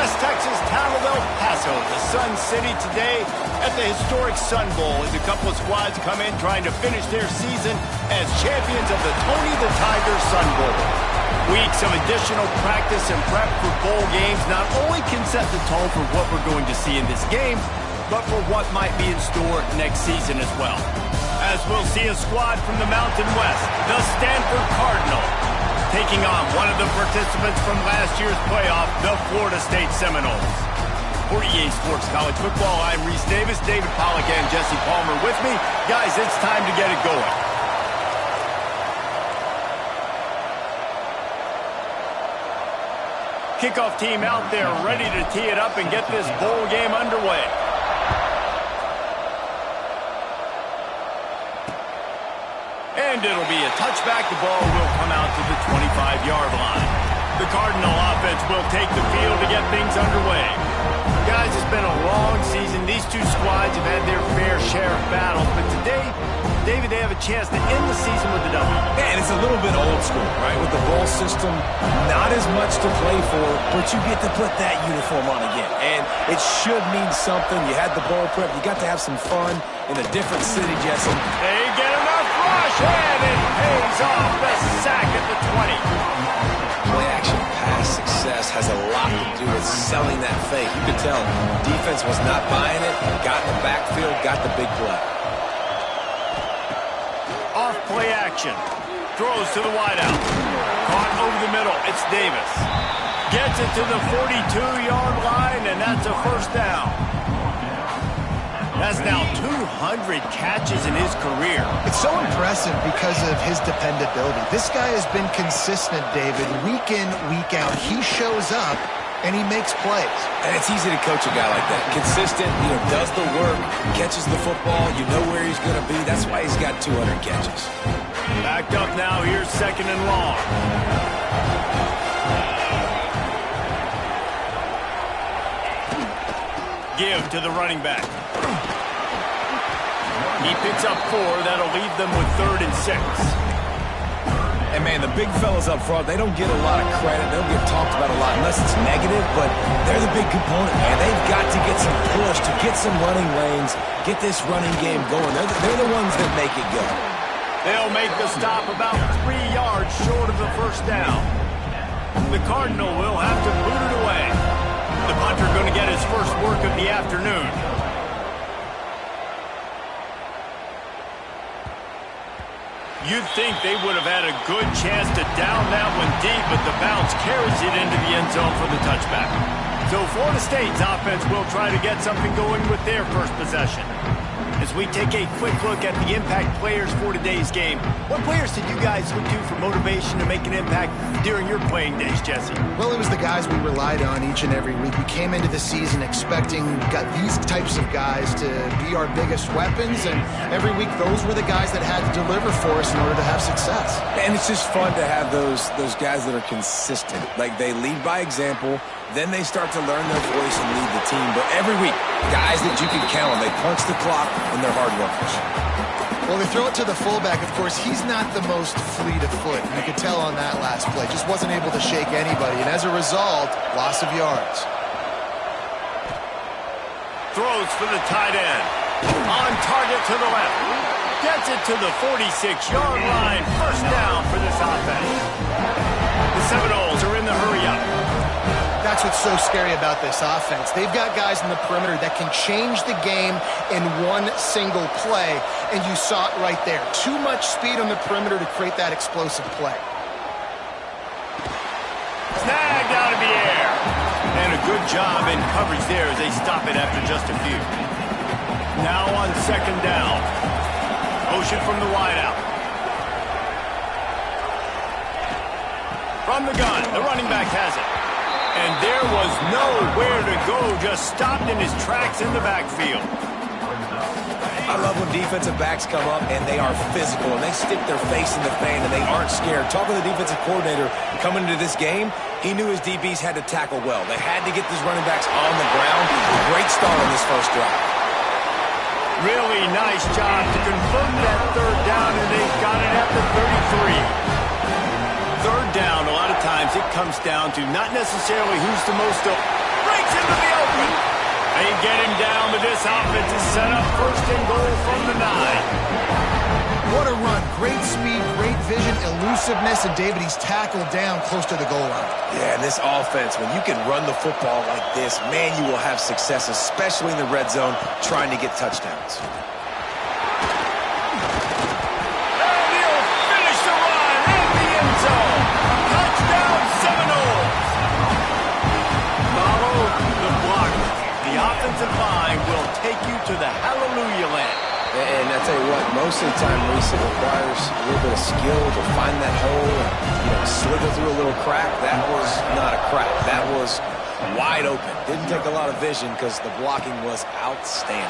West Texas town of El Paso, the Sun City, today at the historic Sun Bowl as a couple of squads come in trying to finish their season as champions of the Tony the Tiger Sun Bowl. Weeks of additional practice and prep for bowl games not only can set the tone for what we're going to see in this game, but for what might be in store next season as well. As we'll see a squad from the Mountain West, the Stanford Cardinal, taking on one of the participants from last year's playoff, the Florida State Seminoles. For EA Sports College Football, I'm Reese Davis, David Pollack, and Jesse Palmer with me. Guys, it's time to get it going. Kickoff team out there ready to tee it up and get this bowl game underway. And it'll be a touchback. The ball will come out to the 25-yard line. The Cardinal offense will take the field to get things underway. Guys, it's been a long season. These two squads have had their fair share of battles, but today, David, they have a chance to end the season with a W. Yeah, and it's a little bit old school, right? With the bowl system, not as much to play for, but you get to put that uniform on again. And it should mean something. You had the bowl prep. You got to have some fun in a different city, Jesse. They get enough rush, and it pays off the sack at the 20. Play action pass success has a lot to do with selling that fake. You could tell defense was not buying it, got in the backfield, got the big play. Off play action. Throws to the wideout. Caught over the middle. It's Davis. Gets it to the 42-yard line, and that's a first down. That's now 200 catches in his career. It's so impressive because of his dependability. This guy has been consistent, David, week in, week out. He shows up, and he makes plays. And it's easy to coach a guy like that. Consistent, does the work, catches the football, you know where he's going to be. That's why he's got 200 catches. Backed up now, here's second and long. Give to the running back. He picks up 4. That'll leave them with 3rd and 6. And, man, the big fellas up front, they don't get a lot of credit. They don't get talked about a lot unless it's negative, but they're the big component, man. They've got to get some push, to get some running lanes, get this running game going. They're the ones that make it go. They'll make the stop about 3 yards short of the first down. The Cardinal will have to boot it away. The punter going to get his first work of the afternoon. You'd think they would have had a good chance to down that one deep, but the bounce carries it into the end zone for the touchback. So Florida State's offense will try to get something going with their first possession. As we take a quick look at the impact players for today's game, what players did you guys look to for motivation to make an impact during your playing days, Jesse? Well, it was the guys we relied on each and every week. We came into the season expecting these types of guys to be our biggest weapons, and every week those were the guys that had to deliver for us in order to have success. And it's just fun to have those guys that are consistent. Like, they lead by example, then they start to learn their voice and lead the team. But every week, guys that you can count on, they punch the clock, and they're hard workers. Well, they throw it to the fullback. Of course, he's not the most fleet of foot. You could tell on that last play. Just wasn't able to shake anybody. And as a result, loss of yards. Throws for the tight end. On target to the left. Gets it to the 46-yard line. First down for this offense. The Seminoles are in the hurry-up. That's what's so scary about this offense. They've got guys in the perimeter that can change the game in one single play, and you saw it right there. Too much speed on the perimeter to create that explosive play. Snagged out of the air. And a good job in coverage there as they stop it after just a few. Now on second down. Motion from the wideout. From the gun, the running back has it. And there was nowhere to go, just stopped in his tracks in the backfield. I love when defensive backs come up and they are physical and they stick their face in the fan and they aren't scared. Talking to the defensive coordinator coming into this game, he knew his DBs had to tackle well. They had to get these running backs on the ground. A great start on this first drive. Really nice job to convert that third down, and they've got it at the 33. Third down, a lot of times it comes down to not necessarily who's the most breaks gets into the open. They get him down, but this offense is set up first and goal from the 9. What a run. Great speed, great vision, elusiveness, and David, he's tackled down close to the goal line. Yeah, and this offense, when you can run the football like this, man, you will have success, especially in the red zone, trying to get touchdowns. And he'll finish the run in the end zone. Touchdown Seminoles. Follow the block. The offensive line will take you to the hallelujah land. And I tell you what, most of the time, Reese, it requires a little bit of skill to find that hole and, slither through a little crack. That was not a crack. That was wide open. Didn't take a lot of vision because the blocking was outstanding.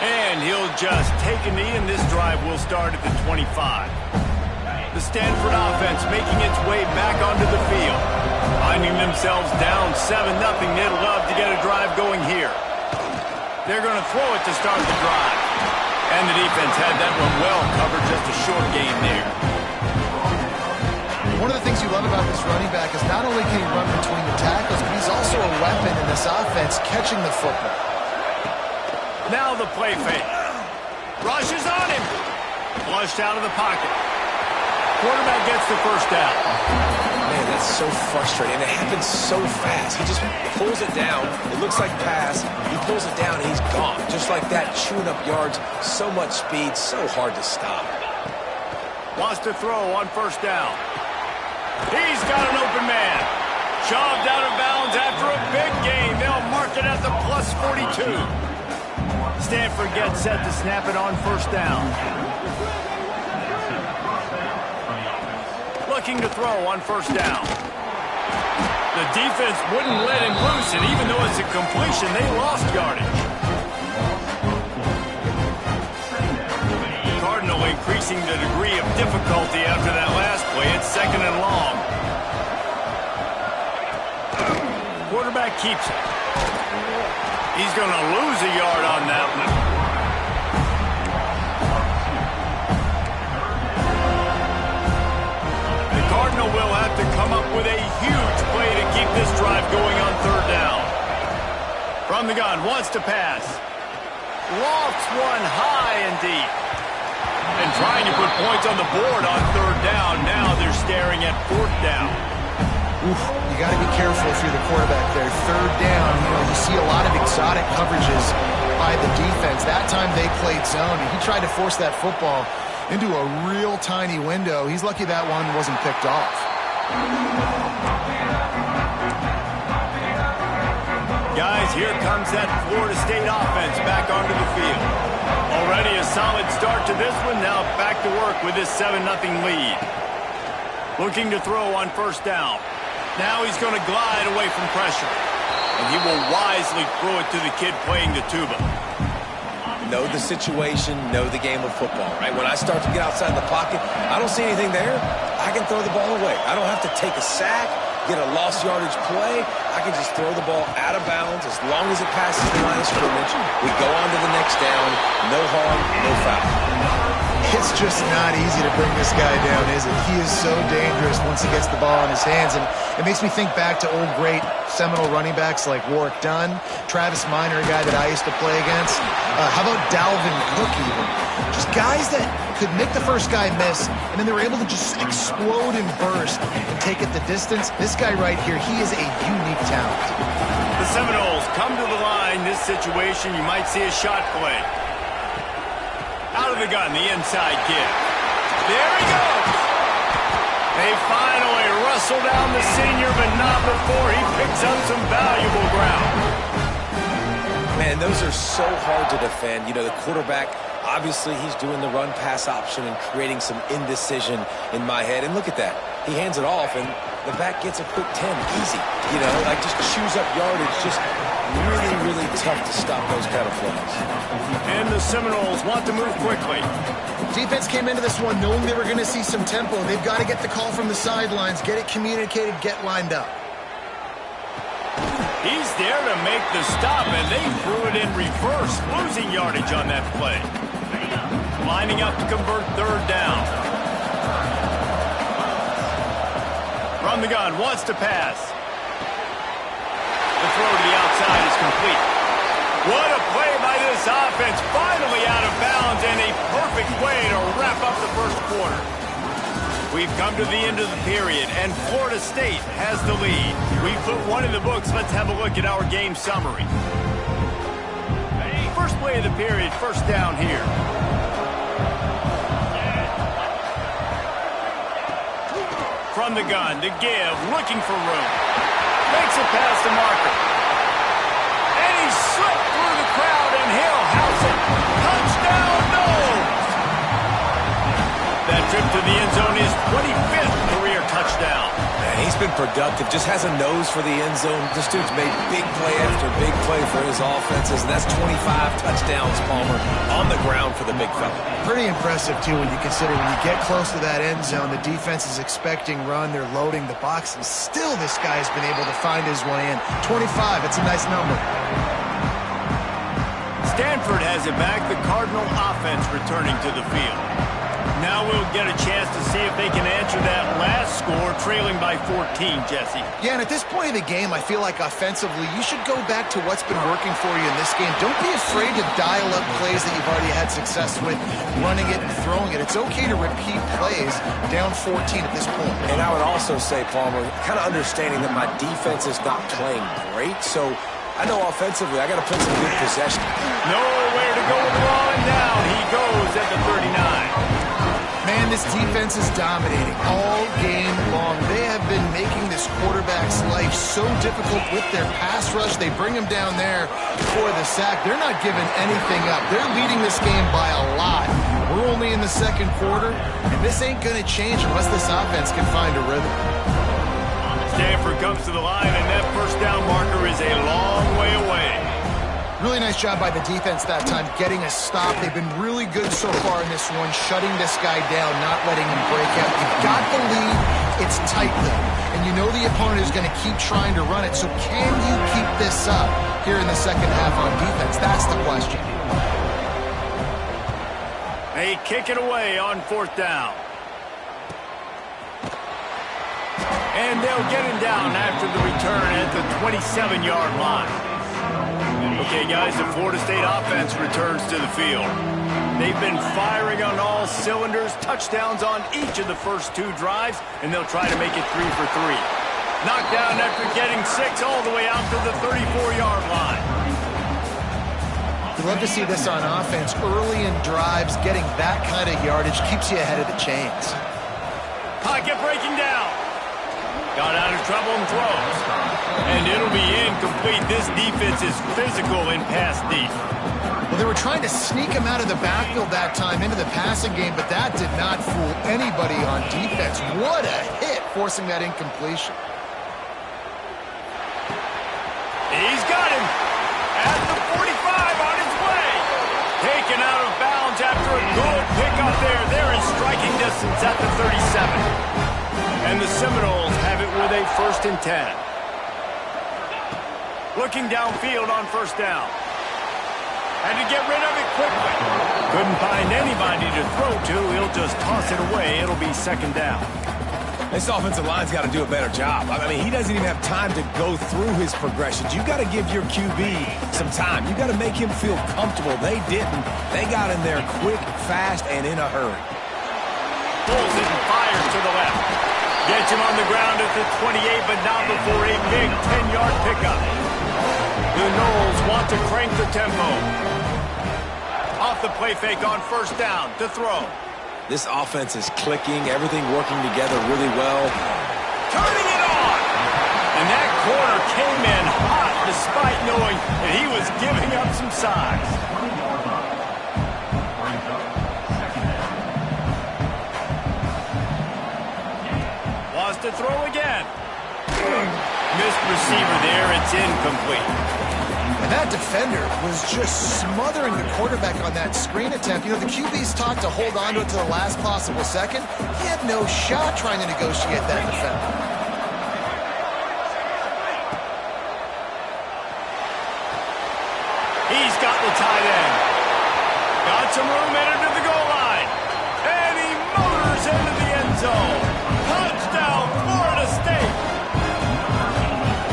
And he'll just take a knee, and this drive will start at the 25. The Stanford offense making its way back onto the field. Finding themselves down 7-0, they'd love to get a drive going here. They're going to throw it to start the drive. And the defense had that one well covered, just a short gain there. One of the things you love about this running back is not only can he run between the tackles, but he's also a weapon in this offense catching the football. Now the play fake. Rushes on him. Flushed out of the pocket. Quarterback gets the first down. Man, that's so frustrating. It happens so fast. He just pulls it down. It looks like pass. He pulls it down, and he's gone. Just like that, chewing up yards. So much speed, so hard to stop. Wants to throw on first down. He's got an open man. Shoved out of bounds after a big gain. They'll mark it at the plus 42. Stanford gets set to snap it on first down. Looking to throw on first down. The defense wouldn't let him loose, and even though it's a completion, they lost yardage. Cardinal increasing the degree of difficulty after that last play. It's 2nd and long. Quarterback keeps it. He's going to lose a yard on that one. Cardinal will have to come up with a huge play to keep this drive going on third down. From the gun, wants to pass. Lofts one high and deep. And trying to put points on the board on third down. Now they're staring at fourth down. Oof, you got to be careful if you're the quarterback there. Third down, you see a lot of exotic coverages by the defense. That time they played zone, and he tried to force that football into a real tiny window. He's lucky that one wasn't picked off. Guys, here comes that Florida State offense back onto the field. Already a solid start to this one. Now back to work with this 7-0 lead. Looking to throw on first down. Now he's going to glide away from pressure. And he will wisely throw it to the kid playing the tuba. Know the situation, know the game of football, right? When I start to get outside the pocket, I don't see anything there. I can throw the ball away. I don't have to take a sack, get a lost yardage play. I can just throw the ball out of bounds as long as it passes the line of scrimmage. We go on to the next down. No harm, no foul. It's just not easy to bring this guy down, is it? He is so dangerous once he gets the ball in his hands. And it makes me think back to old great Seminole running backs like Warwick Dunn, Travis Minor, a guy that I used to play against. How about Dalvin Cook even? Just guys that could make the first guy miss, and then they were able to just explode and burst and take it the distance. This guy right here, he is a unique talent. The Seminoles come to the line. This situation, you might see a shot play. Out of the gun, the inside kick. There he goes. They finally wrestle down the senior, but not before he picks up some valuable ground. Man, those are so hard to defend. The quarterback, obviously he's doing the run-pass option and creating some indecision in my head. And look at that. He hands it off, and the back gets a quick 10. Easy. Just chews up yardage. Just really, really tough to stop those kind of plays. And the Seminoles want to move quickly. Defense came into this one knowing they were going to see some tempo. They've got to get the call from the sidelines, get it communicated, get lined up. He's there to make the stop, and they threw it in reverse, losing yardage on that play. Lining up to convert third down. From the gun, wants to pass. The throw to the outside. outside is complete. What a play by this offense. Finally out of bounds, and a perfect way to wrap up the first quarter. We've come to the end of the period, and Florida State has the lead. We've put one in the books. Let's have a look at our game summary. First play of the period, first down here. From the gun to give, looking for room. Makes it past the marker. And he slipped through the crowd, and he'll house it. Touchdown, no! That trip to the end zone is 25th career touchdown. Man, he's been productive, just has a nose for the end zone. This dude's made big play after big play for his offenses, and that's 25 touchdowns, Palmer, on the ground for the big fella. Pretty impressive, too, when you consider when you get close to that end zone, the defense is expecting run, they're loading the box, and still this guy has been able to find his way in. 25, it's a nice number. Stanford has it back, the Cardinal offense returning to the field. Now we'll get a chance to see if they can answer that last score, trailing by 14, Jesse. Yeah, and at this point of the game, I feel like offensively, you should go back to what's been working for you in this game. Don't be afraid to dial up plays that you've already had success with, running it and throwing it. It's okay to repeat plays down 14 at this point. And I would also say, Palmer, kind of understanding that my defense is not playing great, so I know offensively I got to put some good possession. Nowhere to go with the ball, and down he goes at the 39. Man, this defense is dominating all game long. They have been making this quarterback's life so difficult with their pass rush. They bring him down there for the sack. They're not giving anything up. They're leading this game by a lot. We're only in the second quarter, and this ain't going to change unless this offense can find a rhythm. Stanford comes to the line, and that first down marker is a long way away. Really nice job by the defense that time, getting a stop. They've been really good so far in this one, shutting this guy down, not letting him break out. You've got the lead. It's tight, though. And you know the opponent is going to keep trying to run it. So can you keep this up here in the second half on defense? That's the question. They kick it away on fourth down. And they'll get him down after the return at the 27-yard line. Okay, guys, the Florida State offense returns to the field. They've been firing on all cylinders, touchdowns on each of the first two drives, and they'll try to make it 3 for 3. Knocked down after getting 6 all the way out to the 34-yard line. You'd love to see this on offense. Early in drives, getting that kind of yardage keeps you ahead of the chains. Pocket breaking down. Got out of trouble and throws. And it'll be incomplete. This defense is physical in pass deep. Well, they were trying to sneak him out of the backfield that time into the passing game, but that did not fool anybody on defense. What a hit, forcing that incompletion. He's got him at the 45 on his way. Taken out of bounds after a good pickup there. They're in striking distance at the 37. And the Seminoles have it with a 1st and 10. Looking downfield on first down. Had to get rid of it quickly. Couldn't find anybody to throw to. He'll just toss it away. It'll be 2nd down. This offensive line's got to do a better job. I mean, he doesn't even have time to go through his progressions. You've got to give your QB some time. You've got to make him feel comfortable. They didn't. They got in there quick, fast, and in a hurry. Pulls it and fires to the left. Gets him on the ground at the 28, but not before a big 10-yard pickup. The Noles want to crank the tempo. Off the play fake on first down to throw. This offense is clicking, everything working together really well. Turning it on! And that corner came in hot despite knowing that he was giving up some size. Wants to throw again. Missed receiver there. It's incomplete. And that defender was just smothering the quarterback on that screen attempt. You know, the QB's taught to hold on to it to the last possible second. He had no shot trying to negotiate that defender. He's got the tight end. Got some room headed to the goal line. And he motors into the end zone. Touchdown, Florida State.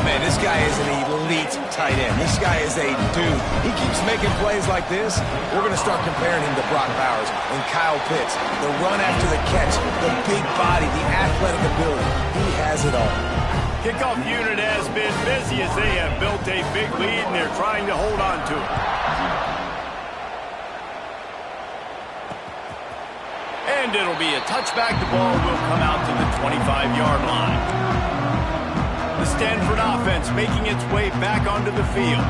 Man, this guy is an elite tight end. This guy is a dude. He keeps making plays like this. We're going to start comparing him to Brock Bowers and Kyle Pitts. The run after the catch, the big body, the athletic ability. He has it all. Kickoff unit has been busy as they have built a big lead, and they're trying to hold on to it. And it'll be a touchback. The ball will come out to the 25-yard line. The Stanford offense making its way back onto the field.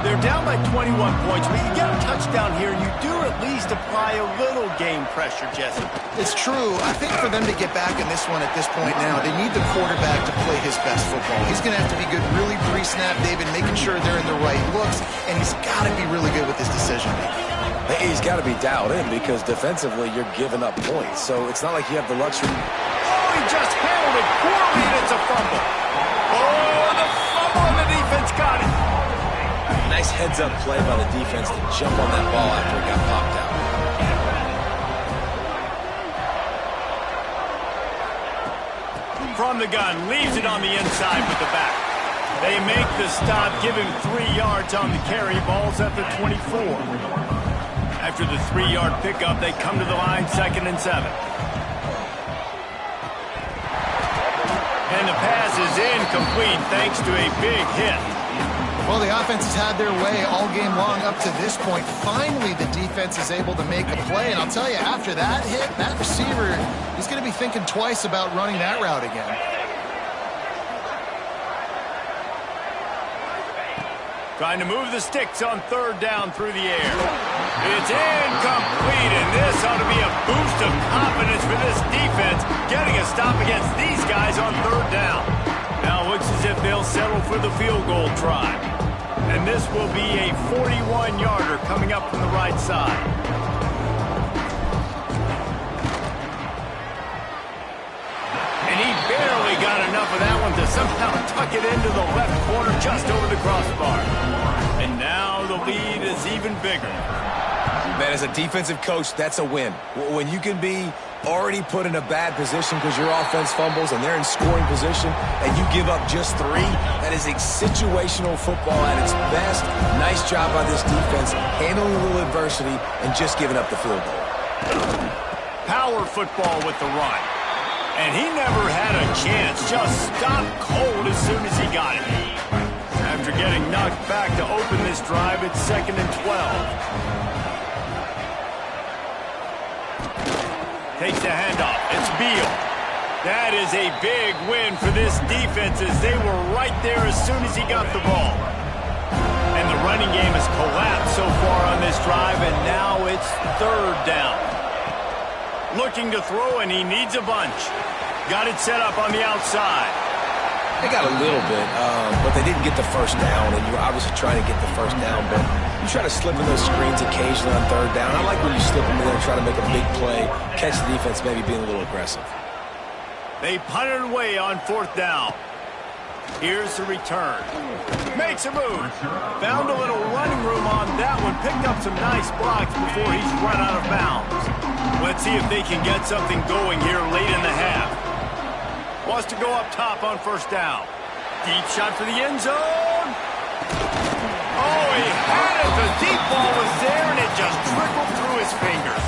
They're down by 21 points, but you get a touchdown here, and you do at least apply a little game pressure, Jesse. It's true. I think for them to get back in this one at this point now, they need the quarterback to play his best football. He's going to have to be good really pre-snap, David, making sure they're in the right looks, and he's got to be really good with his decision-making. He's got to be dialed in because defensively you're giving up points, so it's not like you have the luxury. Oh, he just handled it poorly, and it's a fumble. Oh, the fumble, and the defense got it. Nice heads-up play by the defense to jump on that ball after it got popped out. From the gun, leaves it on the inside with the back. They make the stop, give him 3 yards on the carry. Ball's at the 24. After the 3-yard pickup, they come to the line, 2nd and 7. And the pass is incomplete thanks to a big hit. Well, the offense has had their way all game long up to this point. Finally, the defense is able to make a play. And I'll tell you, after that hit, that receiver, he's going to be thinking twice about running that route again. Trying to move the sticks on 3rd down through the air. It's incomplete, and this ought to be a boost of confidence for this defense, getting a stop against these guys on 3rd down. Now it looks as if they'll settle for the field goal try. And this will be a 41-yarder coming up from the right side. And he barely got enough of that one to somehow tuck it into the left corner just over the crossbar. And now the lead is even bigger. Man, as a defensive coach, that's a win. When you can be already put in a bad position because your offense fumbles and they're in scoring position and you give up just 3, that is a situational football at its best. Nice job by this defense, handling a little adversity and just giving up the field goal. Power football with the run. And he never had a chance, just stopped cold as soon as he got it. After getting knocked back to open this drive, it's 2nd and 12. Takes the handoff. It's Beal. That is a big win for this defense as they were right there as soon as he got the ball. And the running game has collapsed so far on this drive, and now it's 3rd down. Looking to throw, and he needs a bunch. Got it set up on the outside. They got a little bit, but they didn't get the first down, and you're obviously trying to get the first down, but you try to slip in those screens occasionally on 3rd down. I like when you slip them in there and try to make a big play, catch the defense maybe being a little aggressive. They punted away on 4th down. Here's the return. Makes a move. Found a little running room on that one. Picked up some nice blocks before he's run out of bounds. Let's see if they can get something going here late in the half. Wants to go up top on 1st down. Deep shot for the end zone. Oh, he had it. The deep ball was there, and it just trickled through his fingers.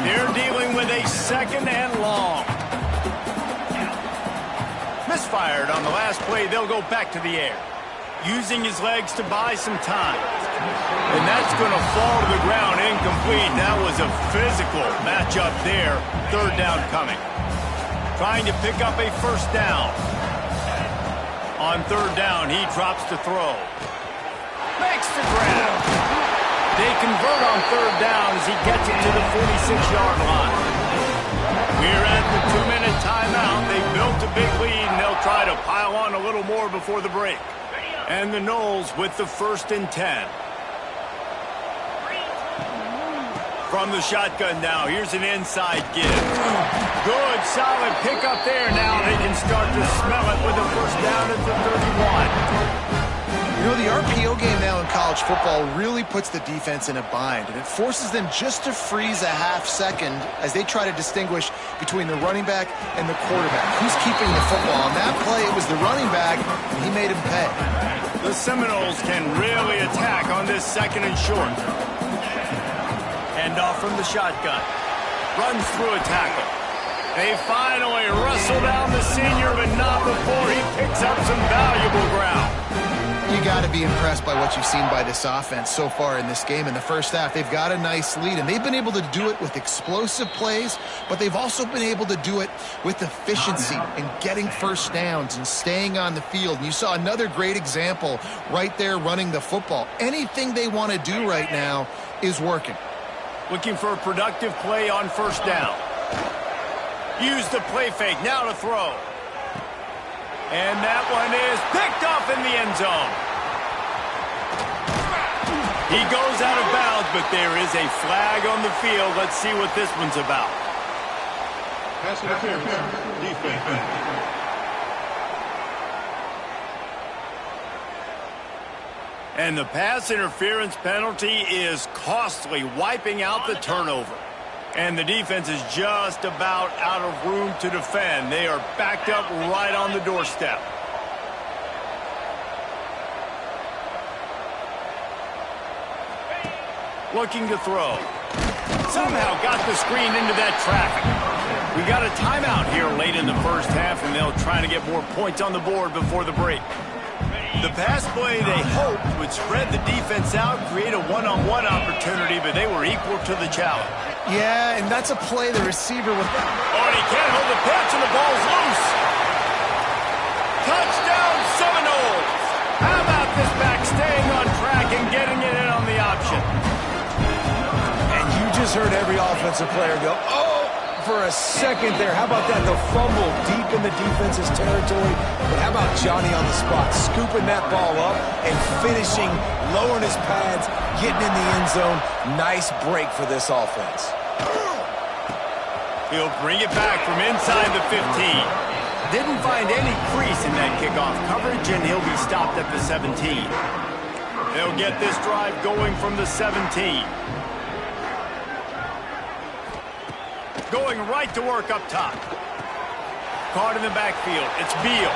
They're dealing with a 2nd and long. Misfired on the last play. They'll go back to the air. Using his legs to buy some time. And that's going to fall to the ground incomplete. That was a physical matchup there. 3rd down coming. Trying to pick up a 1st down. On 3rd down, he drops to throw. Makes the grab. They convert on 3rd down as he gets it to the 46-yard line. We're at the 2-minute timeout. They built a big lead, and they'll try to pile on a little more before the break. And the Noles with the 1st and 10. From the shotgun now, here's an inside give. Good, solid pickup there. Now they can start to smell it with a 1st down at the 31. You know, the RPO game now in college football really puts the defense in a bind, and it forces them just to freeze a half second as they try to distinguish between the running back and the quarterback. Who's keeping the football? On that play, it was the running back, and he made him pay. The Seminoles can really attack on this 2nd and short. Hand off from the shotgun. Runs through a tackle. They finally wrestle down the senior, but not before he picks up some valuable ground. You got to be impressed by what you've seen by this offense so far in this game. In the first half, they've got a nice lead, and they've been able to do it with explosive plays, but they've also been able to do it with efficiency and getting first downs and staying on the field. And you saw another great example right there running the football. Anything they want to do right now is working. Looking for a productive play on first down. Use the play fake, now to throw. And that one is picked off in the end zone. He goes out of bounds, but there is a flag on the field. Let's see what this one's about. Pass interference, defense. And the pass interference penalty is costly, wiping out the turnover. And the defense is just about out of room to defend. They are backed up right on the doorstep. Looking to throw. Somehow got the screen into that traffic. We got a timeout here late in the first half, and they'll try to get more points on the board before the break. The pass play they hoped would spread the defense out, create a one-on-one opportunity, but they were equal to the challenge. Yeah, and that's a play the receiver with... Oh, and he can't hold the pitch, and the ball's loose. Touchdown, Seminoles. How about this back staying on track and getting it in on the option? And you just heard every offensive player go, oh, for a second there. How about that? The fumble deep in the defense's territory. But how about Johnny on the spot, scooping that ball up and finishing, lowering his pads, getting in the end zone. Nice break for this offense. He'll bring it back from inside the 15. Didn't find any crease in that kickoff coverage, and he'll be stopped at the 17. They'll get this drive going from the 17. Going right to work up top. Caught in the backfield. It's Beal.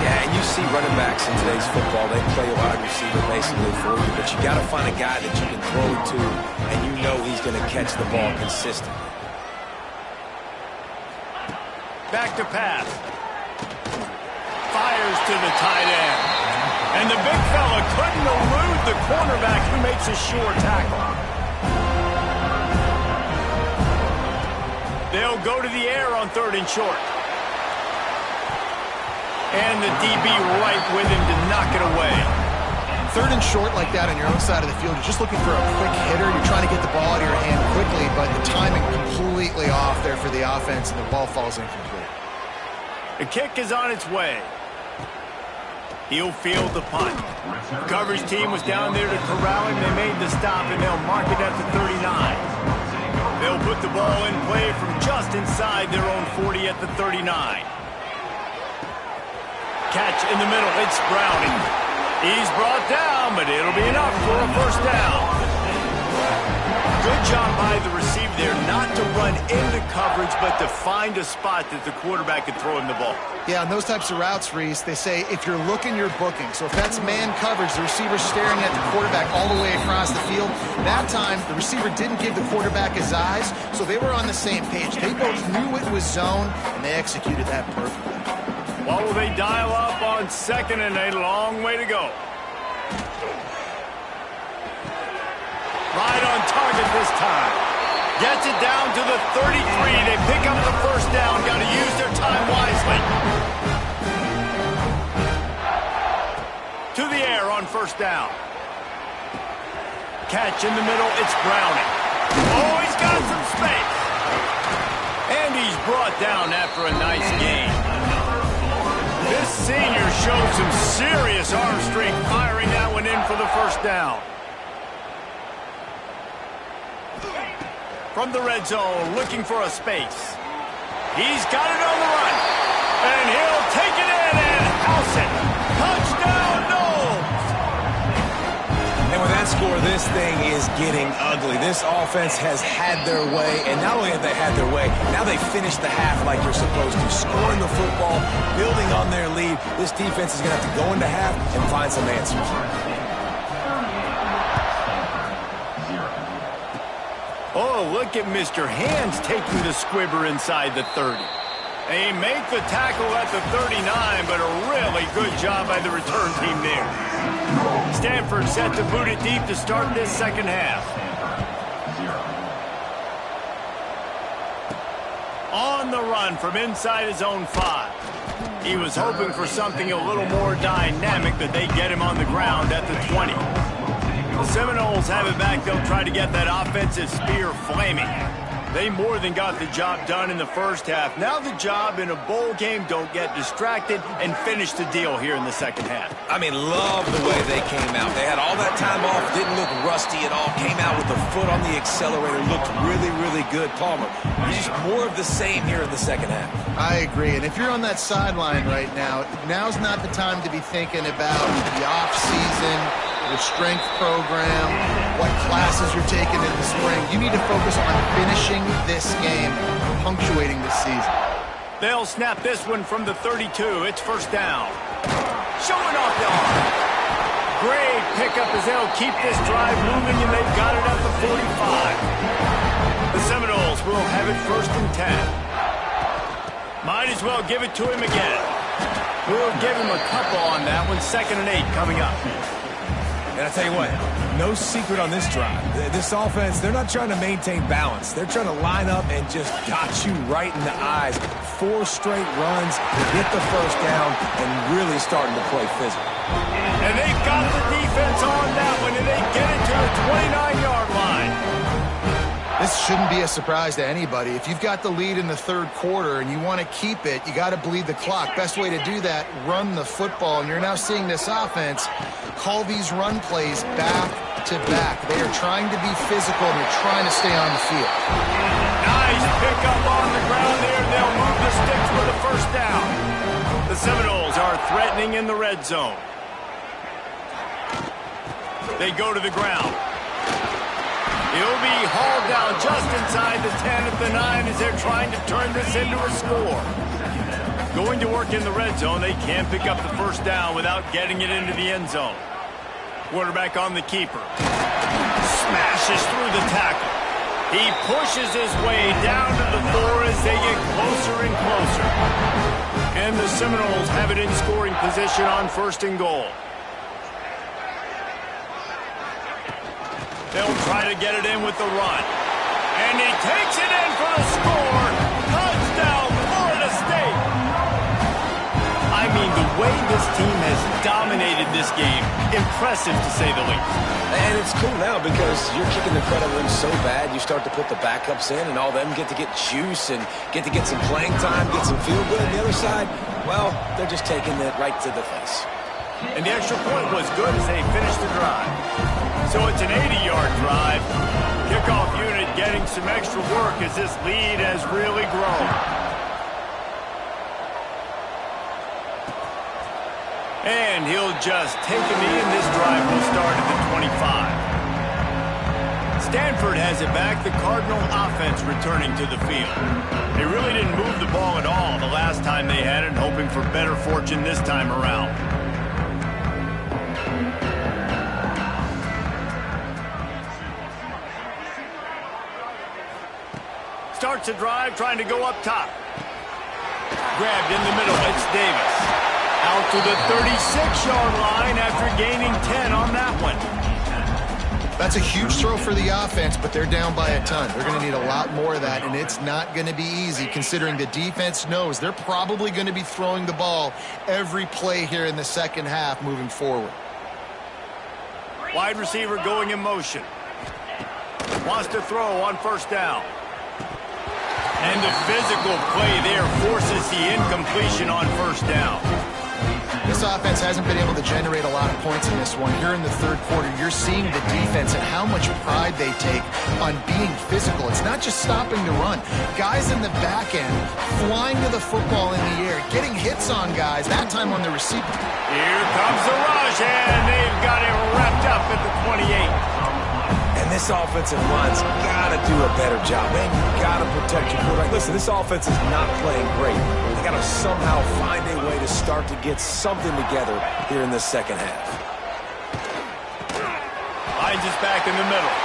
Yeah, and you see running backs in today's football, they play a wide receiver basically for you, but you got to find a guy that you can throw it to, and you know he's going to catch the ball consistently. Back to pass. Fires to the tight end. And the big fella couldn't elude the cornerback who makes a sure tackle. They'll go to the air on 3rd and short. And the DB right with him to knock it away. 3rd and short like that on your own side of the field, you're just looking for a quick hitter. You're trying to get the ball out of your hand quickly, but the timing completely off there for the offense, and the ball falls incomplete. The kick is on its way. He'll field the punt. The coverage team was down there to corral him. They made the stop, and they'll mark it at the 39. They'll put the ball in play from just inside their own 40 at the 39. Catch in the middle. It's Browning. He's brought down, but it'll be enough for a first down. Good job by the receiver there not to run into coverage, but to find a spot that the quarterback could throw him the ball. Yeah, on those types of routes, Reese, they say if you're looking, you're booking. So if that's man coverage, the receiver's staring at the quarterback all the way across the field. That time, the receiver didn't give the quarterback his eyes, so they were on the same page. They both knew it was zone, and they executed that perfectly. What will they dial up on 2nd and a long way to go? Right on target this time. Gets it down to the 33. They pick up the first down. Got to use their time wisely. To the air on first down. Catch in the middle. It's Browning. Oh, he's got some space. And he's brought down after a nice gain. This senior shows some serious arm strength, firing that one in for the first down. From the red zone, looking for a space. He's got it on the run. And he'll take it in and house it. Touchdown, Noles! And with that score, this thing is getting ugly. This offense has had their way, and not only have they had their way, now they finished the half like you're supposed to, scoring the football, building on their lead. This defense is going to have to go into half and find some answers. Oh, look at Mr. Hands taking the squibber inside the 30. They make the tackle at the 39, but a really good job by the return team there. Stanford set to boot it deep to start this second half. On the run from inside his own 5. He was hoping for something a little more dynamic, but they get him on the ground at the 20. The Seminoles have it back. They'll try to get that offensive spear flaming. They more than got the job done in the first half. Now the job in a bowl game, don't get distracted and finish the deal here in the second half. I mean, love the way they came out. They had all that time off, didn't look rusty at all, came out with the foot on the accelerator, looked really, really good. Palmer, just more of the same here in the second half. I agree, and if you're on that sideline right now, now's not the time to be thinking about the off-season, your strength program, what classes you're taking in the spring. You need to focus on finishing this game, punctuating this season. They'll snap this one from the 32. It's first down. Showing off the arm. Great pickup as they'll keep this drive moving, and they've got it at the 45. The Seminoles will have it first and 10. Might as well give it to him again. We'll give him a couple on that one. 2nd and 8 coming up. And I tell you what, no secret on this drive. This offense, they're not trying to maintain balance. They're trying to line up and just dot you right in the eyes. 4 straight runs to get the first down and really starting to play physical. And they've got the defense on that one, and they get it to the 29-yard line. This shouldn't be a surprise to anybody. If you've got the lead in the 3rd quarter and you want to keep it, you got to bleed the clock. Best way to do that, run the football. And you're now seeing this offense call these run plays back to back. They are trying to be physical, and they're trying to stay on the field. Nice pickup on the ground there. They'll move the sticks for the first down. The Seminoles are threatening in the red zone. They go to the ground. He'll be hauled down just inside the 10 at the 9 as they're trying to turn this into a score. Going to work in the red zone, they can't pick up the first down without getting it into the end zone. Quarterback on the keeper. Smashes through the tackle. He pushes his way down to the 4 as they get closer and closer. And the Seminoles have it in scoring position on 1st and goal. They'll try to get it in with the run. And he takes it in for the score. Touchdown, Florida State. I mean, the way this team has dominated this game, impressive to say the least. And it's cool now because you're kicking the crud out of them so bad, you start to put the backups in, and all them get to get juice and get to get some playing time, get some feel good. On the other side, well, they're just taking it right to the face. And the extra point was good as they finished the drive. So it's an 80-yard drive. Kickoff unit getting some extra work as this lead has really grown. And he'll just take a knee, and this drive will start at the 25. Stanford has it back. The Cardinal offense returning to the field. They really didn't move the ball at all the last time they had it, hoping for better fortune this time around. Starts a drive, trying to go up top. Grabbed in the middle, it's Davis. Out to the 36-yard line after gaining 10 on that one. That's a huge throw for the offense, but they're down by a ton. They're going to need a lot more of that, and it's not going to be easy considering the defense knows they're probably going to be throwing the ball every play here in the second half moving forward. Wide receiver going in motion. Wants to throw on first down. And the physical play there forces the incompletion on first down. This offense hasn't been able to generate a lot of points in this one. Here in the 3rd quarter, you're seeing the defense and how much pride they take on being physical. It's not just stopping the run. Guys in the back end flying to the football in the air, getting hits on guys, that time on the receiver. Here comes the rush, and they've got it wrapped up at the 28. offensive line's got to do a better job. Man, you got to protect your quarterback. Listen, this offense is not playing great. They got to somehow find a way to start to get something together here in the second half. Hines is back in the middle.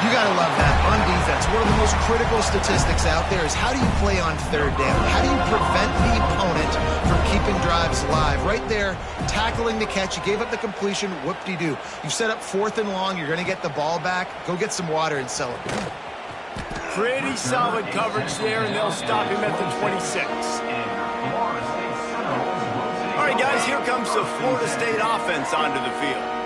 You got to love that on defense. One of the most critical statistics out there is how do you play on third down? How do you prevent the opponent from keeping drives alive? Right there, tackling the catch. You gave up the completion. Whoop-de-doo. You set up 4th and long. You're going to get the ball back. Go get some water and celebrate. Pretty solid coverage there, and they'll stop him at the 26. All right, guys, here comes the Florida State offense onto the field.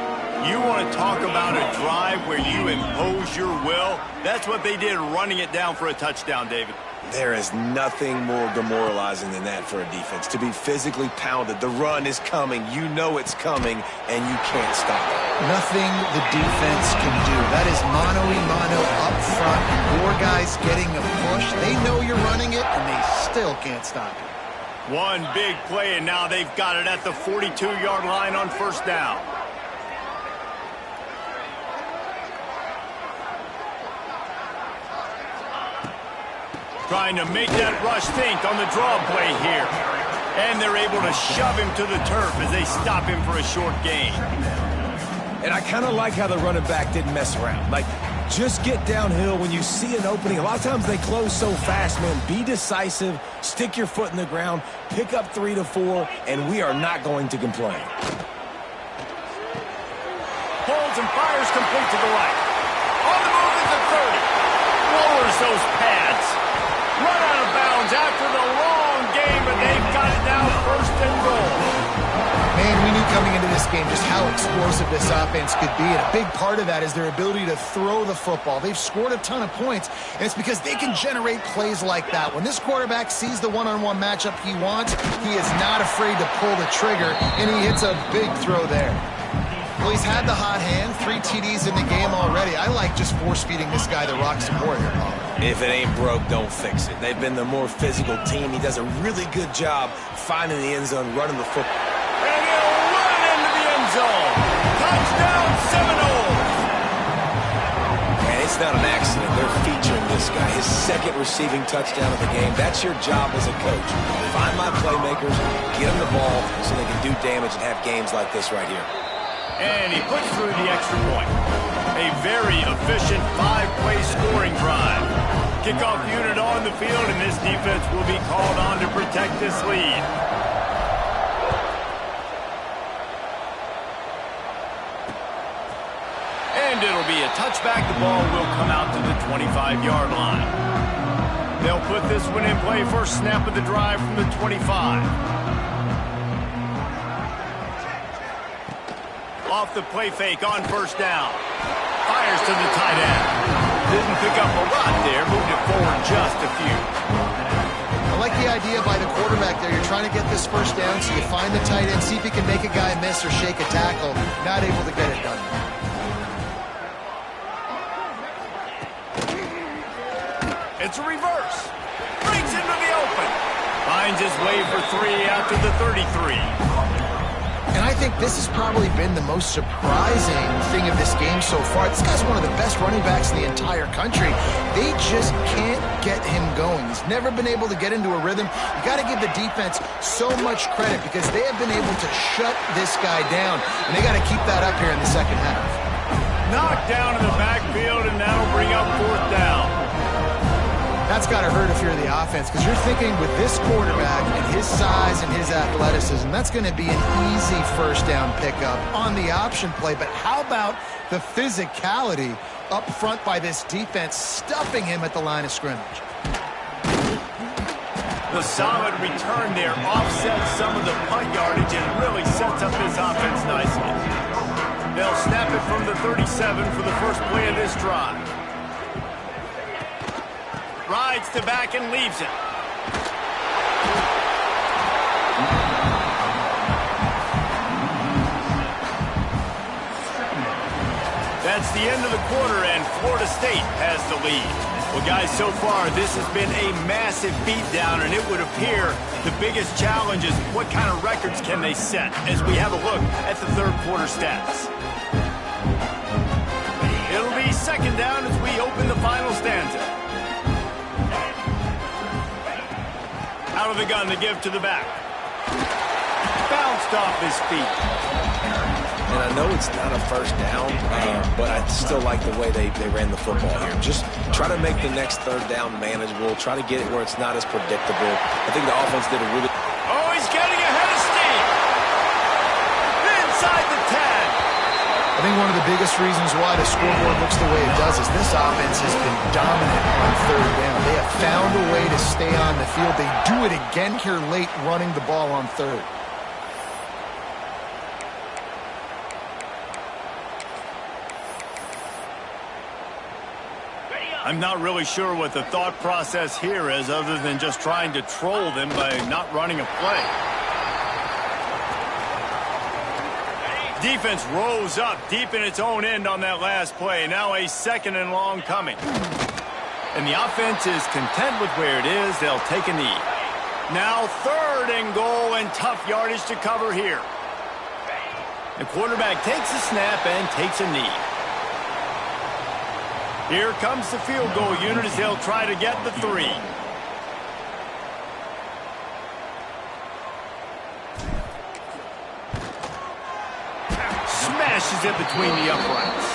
You want to talk about a drive where you impose your will? That's what they did, running it down for a touchdown, David. There is nothing more demoralizing than that for a defense. To be physically pounded, the run is coming, you know it's coming, and you can't stop it. Nothing the defense can do. That is mano-a-mano up front. Your guys getting a push. They know you're running it, and they still can't stop it. One big play, and now they've got it at the 42-yard line on first down. Trying to make that rush think on the draw play here. And they're able to shove him to the turf as they stop him for a short gain. And I kind of like how the running back didn't mess around. Like, just get downhill when you see an opening. A lot of times they close so fast, man. Be decisive, stick your foot in the ground, pick up 3 to 4, and we are not going to complain. Pulls and fires complete to the right. On the move is the 30. Lowers those pads. Run out of bounds after the long game, but they've got it now 1st and goal. Man, we knew coming into this game just how explosive this offense could be, and a big part of that is their ability to throw the football. They've scored a ton of points, and it's because they can generate plays like that. When this quarterback sees the one-on-one matchup he wants, he is not afraid to pull the trigger, and he hits a big throw there. Well, he's had the hot hand, 3 TDs in the game already. I like just force-feeding this guy the rock some more here, Paul. If it ain't broke, don't fix it. They've been the more physical team. He does a really good job finding the end zone, running the football. And he'll run it into the end zone. Touchdown, Seminoles. And it's not an accident. They're featuring this guy. His 2nd receiving touchdown of the game. That's your job as a coach. Find my playmakers, get them the ball so they can do damage and have games like this right here. And he puts through the extra point. A very efficient 5-play scoring drive. Kickoff unit on the field, and this defense will be called on to protect this lead. And it'll be a touchback. The ball will come out to the 25-yard line. They'll put this one in play. First snap of the drive from the 25. Off the play fake on first down. Fires to the tight end. Didn't pick up a lot there. Moved it forward just a few. I like the idea by the quarterback there. You're trying to get this first down, so you find the tight end, see if he can make a guy miss or shake a tackle. Not able to get it done. It's a reverse. Brings into the open. Finds his way for 3 out to the 33. And I think this has probably been the most surprising thing of this game so far. This guy's one of the best running backs in the entire country. They just can't get him going. He's never been able to get into a rhythm. You got to give the defense so much credit because they have been able to shut this guy down. And they got to keep that up here in the second half. Knocked down in the backfield, and that'll bring up 4th down. That's got to hurt if you're the offense because you're thinking with this quarterback and his size and his athleticism, that's going to be an easy first down pickup on the option play. But how about the physicality up front by this defense, stuffing him at the line of scrimmage? The solid return there offsets some of the punt yardage and really sets up this offense nicely. They'll snap it from the 37 for the first play of this drive. Rides to back and leaves it. That's the end of the quarter, and Florida State has the lead. Well, guys, so far, this has been a massive beatdown, and it would appear the biggest challenge is what kind of records can they set as we have a look at the third quarter stats. It'll be second 2nd down as we open the final stanza. Out of the gun to give to the back. Bounced off his feet. And I know it's not a first down, but I still like the way they ran the football here. Just try to make the next 3rd down manageable. Try to get it where it's not as predictable. I think the offense did a really... Oh, he's getting ahead of steam. Inside the 10. I think one of the biggest reasons why the scoreboard looks the way it does is this offense has been dominant on 3rd down. They have found a way to stay on the field. They do it again here late, running the ball on 3rd. I'm not really sure what the thought process here is other than just trying to troll them by not running a play. Defense rose up deep in its own end on that last play. Now a 2nd and long coming. And the offense is content with where it is. They'll take a knee. Now 3rd and goal and tough yardage to cover here. The quarterback takes a snap and takes a knee. Here comes the field goal unit as they'll try to get the 3. Smashes it between the uprights.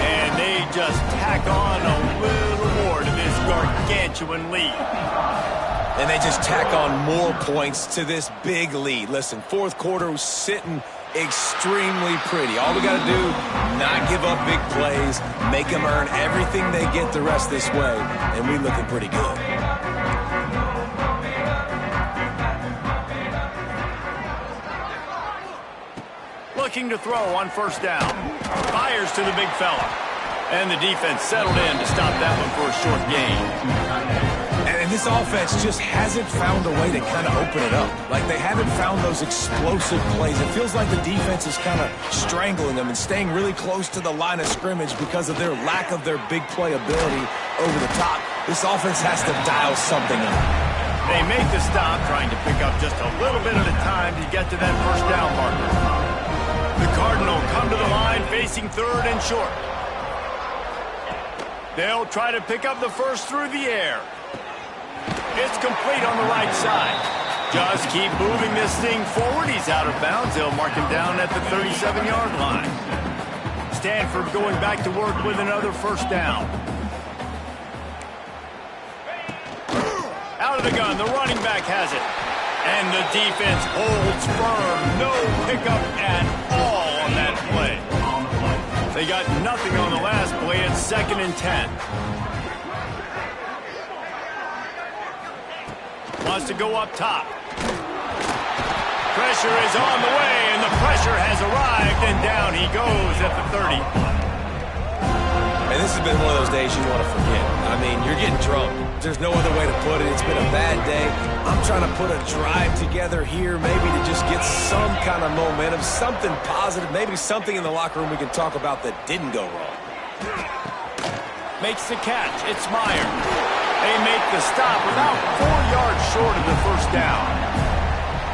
And they just tack on a little more to this gargantuan lead. And they just tack on more points to this big lead. Listen, 4th quarter was sitting extremely pretty. All we got to do, not give up big plays, make them earn everything they get the rest this way, and we looking pretty good. Looking to throw on 1st down. Fires to the big fella. And the defense settled in to stop that one for a short gain. And this offense just hasn't found a way to kind of open it up. Like, they haven't found those explosive plays. It feels like the defense is kind of strangling them and staying really close to the line of scrimmage because of their lack of their big play ability over the top. This offense has to dial something up. They make the stop, trying to pick up just a little bit at a time to get to that 1st down marker. The Cardinals come to the line facing 3rd and short. They'll try to pick up the 1st through the air. It's complete on the right side. Just keep moving this thing forward. He's out of bounds. They'll mark him down at the 37-yard line. Stanford going back to work with another 1st down. Out of the gun, the running back has it. And the defense holds firm. No pickup at all on that play. They got nothing on the last play. It's 2nd and 10. Wants to go up top. Pressure is on the way, and the pressure has arrived, and down he goes at the 30. And this has been one of those days you want to forget. I mean, you're getting drunk. There's no other way to put it. It's been a bad day. I'm trying to put a drive together here, maybe to just get some kind of momentum, something positive, maybe something in the locker room we can talk about that didn't go wrong. Makes the catch. It's Meyer. They make the stop about 4 yards short of the 1st down.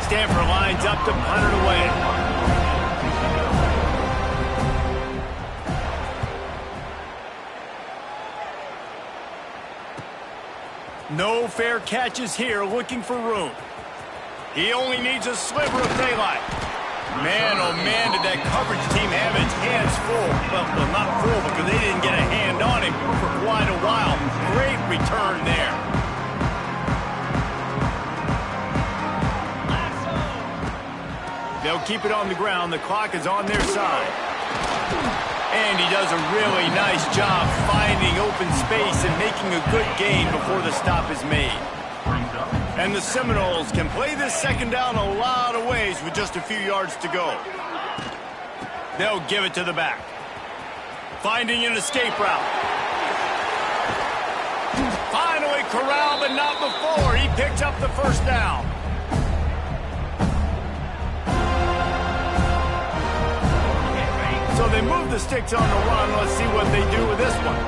Stanford lines up to punt it away. No fair catches here, looking for room. He only needs a sliver of daylight. Man, oh man, did that coverage team have its hands full. Well, not full because they didn't get a hand on him for quite a while. Great return there. They'll keep it on the ground. The clock is on their side. And he does a really nice job finding open space and making a good gain before the stop is made. And the Seminoles can play this 2nd down a lot of ways with just a few yards to go. They'll give it to the back. Finding an escape route. Finally corralled, but not before. He picks up the 1st down. So they move the sticks on the run. Let's see what they do with this one.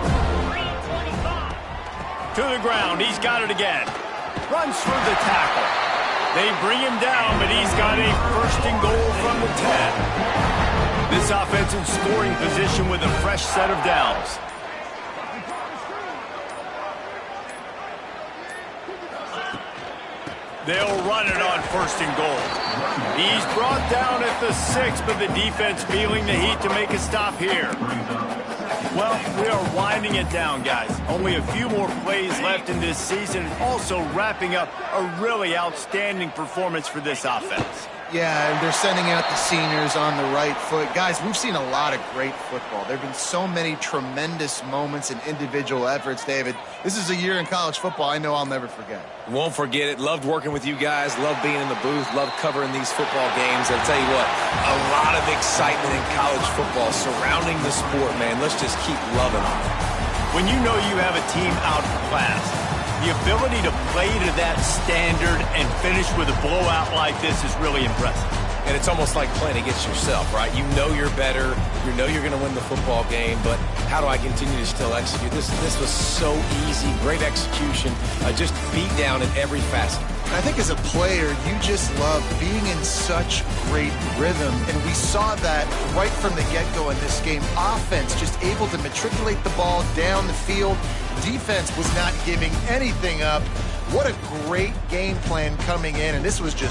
To the ground. He's got it again. Runs through the tackle. They bring him down, but he's got a 1st and goal from the 10. This offense in scoring position with a fresh set of downs. They'll run it on 1st and goal. He's brought down at the 6, but the defense feeling the heat to make a stop here. Well, we are winding it down, guys. Only a few more plays left in this season, and also wrapping up a really outstanding performance for this offense. Yeah, and they're sending out the seniors on the right foot. Guys, we've seen a lot of great football. There have been so many tremendous moments and individual efforts, David. This is a year in college football I know I'll never forget. Won't forget it. Loved working with you guys. Loved being in the booth. Loved covering these football games. I'll tell you what, a lot of excitement in college football surrounding the sport, man. Let's just keep loving on it. When you know you have a team outclassed, the ability to play to that standard and finish with a blowout like this is really impressive. And it's almost like playing against yourself, right? You know you're better. You know you're going to win the football game, but how do I continue to still execute? This was so easy. Great execution. Just beat down in every facet. I think as a player, you just love being in such great rhythm, and we saw that right from the get-go in this game. Offense just able to matriculate the ball down the field. Defense was not giving anything up. What a great game plan coming in, and this was just